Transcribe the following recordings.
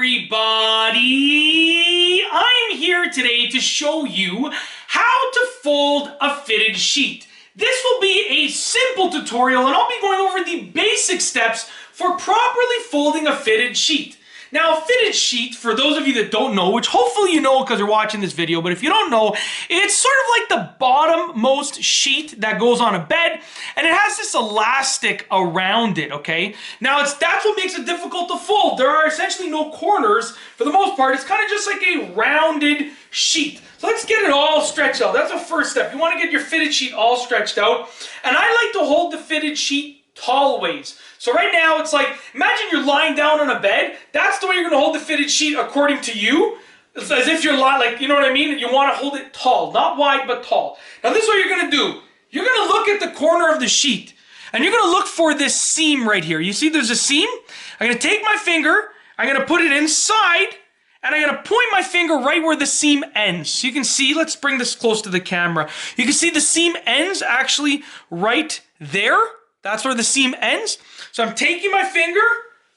everybody! I'm here today to show you how to fold a fitted sheet. This will be a simple tutorial and I'll be going over the basic steps for properly folding a fitted sheet. Now, a fitted sheet, for those of you that don't know, which hopefully you know because you're watching this video, but if you don't know, it's sort of like the bottom-most sheet that goes on a bed, and it has this elastic around it, okay? Now, that's what makes it difficult to fold. There are essentially no corners. For the most part, it's kind of just like a rounded sheet. So let's get it all stretched out. That's the first step. You want to get your fitted sheet all stretched out, and I like to hold the fitted sheet tall ways. So right now it's like, imagine you're lying down on a bed. That's the way you're going to hold the fitted sheet according to you. It's as if you're lying, like, you know what I mean? You want to hold it tall, not wide, but tall. Now this is what you're going to do. You're going to look at the corner of the sheet and you're going to look for this seam right here. You see there's a seam? I'm going to take my finger, I'm going to put it inside, and I'm going to point my finger right where the seam ends. So you can see, let's bring this close to the camera. You can see the seam ends actually right there. That's where the seam ends. So I'm taking my finger,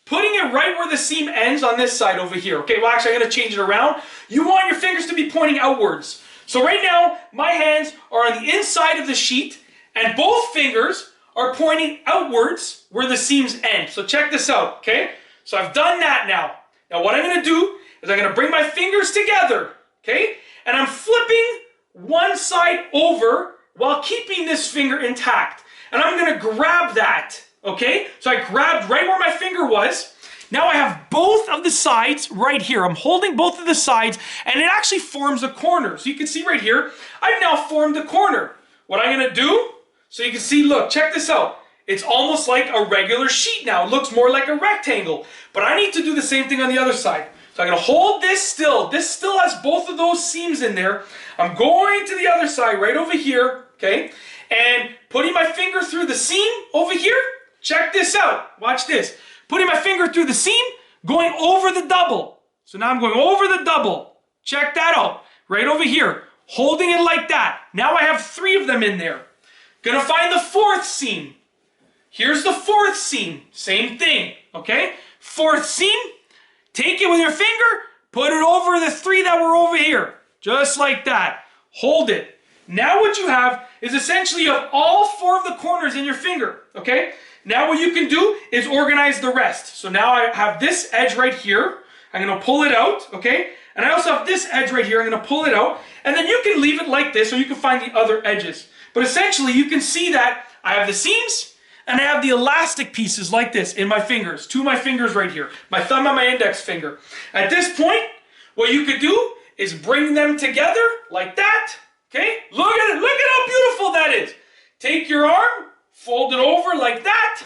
putting it right where the seam ends on this side over here. Okay, well actually I'm going to change it around. You want your fingers to be pointing outwards. So right now, my hands are on the inside of the sheet, and both fingers are pointing outwards where the seams end. So check this out, okay? So I've done that now. Now what I'm going to do is I'm going to bring my fingers together, okay? And I'm flipping one side over while keeping this finger intact. And I'm going to grab that, okay? So I grabbed right where my finger was. Now I have both of the sides right here. I'm holding both of the sides, and it actually forms a corner. So you can see right here, I've now formed a corner. What I'm going to do, so you can see, look, check this out. It's almost like a regular sheet now. It looks more like a rectangle. But I need to do the same thing on the other side. So I'm going to hold this still. This still has both of those seams in there. I'm going to the other side right over here, okay? And putting my finger through the seam over here. Check this out. Watch this. Putting my finger through the seam, going over the double. So now I'm going over the double. Check that out. Right over here. Holding it like that. Now I have 3 of them in there. Gonna find the 4th seam. Here's the 4th seam. Same thing. Okay? 4th seam. Take it with your finger. Put it over the 3 that were over here. Just like that. Hold it. Now what you have is essentially you have all 4 of the corners in your finger, okay? Now what you can do is organize the rest. So now I have this edge right here. I'm going to pull it out, okay? And I also have this edge right here. I'm going to pull it out. And then you can leave it like this, or you can find the other edges. But essentially you can see that I have the seams and I have the elastic pieces like this in my fingers. 2 of my fingers right here. My thumb and my index finger. At this point, what you could do is bring them together like that. Okay, look at it. Look at how beautiful that is. Take your arm, fold it over like that.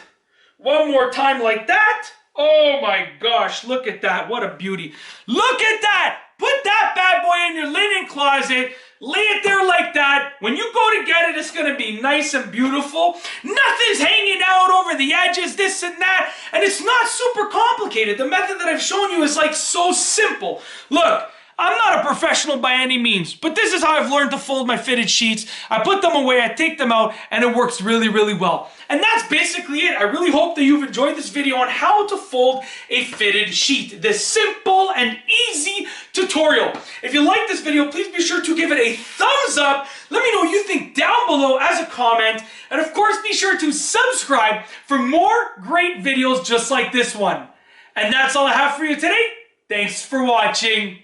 One more time like that. Oh my gosh, look at that. What a beauty. Look at that. Put that bad boy in your linen closet. Lay it there like that. When you go to get it, it's going to be nice and beautiful. Nothing's hanging out over the edges, this and that. And it's not super complicated. The method that I've shown you is like so simple. Look. I'm not a professional by any means, but this is how I've learned to fold my fitted sheets. I put them away, I take them out, and it works really, really well. And that's basically it. I really hope that you've enjoyed this video on how to fold a fitted sheet. This simple and easy tutorial. If you like this video, please be sure to give it a thumbs up. Let me know what you think down below as a comment. And of course, be sure to subscribe for more great videos just like this one. And that's all I have for you today. Thanks for watching.